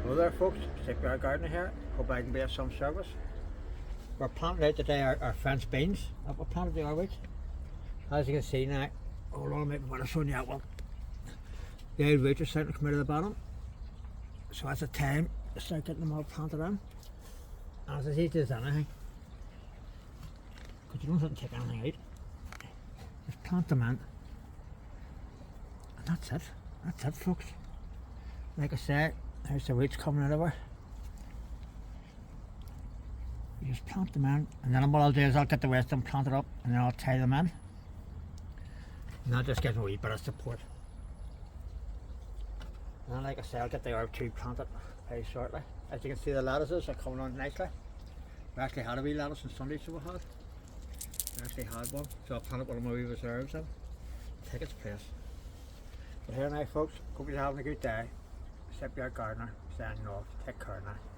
Hello there folks, Stepyard Gardener here. Hope I can be of some service. We're planting out today our French beans that we planted the other week. As you can see now, hold on a minute, I'm showing you that one. The old roots are starting to come out of the bottom. So that's the time to start getting them all planted in. And it's as easy as anything. Because you don't have to take anything out. Just plant them in. And that's it. That's it folks. Like I said, there's the roots coming out of her. You just plant them in, and then what I'll do is I'll get the rest of them planted up and then I'll tie them in. And that just gives me a wee bit of support. And then, like I say, I'll get the herb tree planted very shortly. As you can see, the lettuces are coming on nicely. We actually had a wee lettuce on Sunday, so we had. We actually had one, so I'll plant it one of my wee reserves in. Take its place. But here now folks, hope you're having a good day. Stepyard Gardener, signing off. Take care now.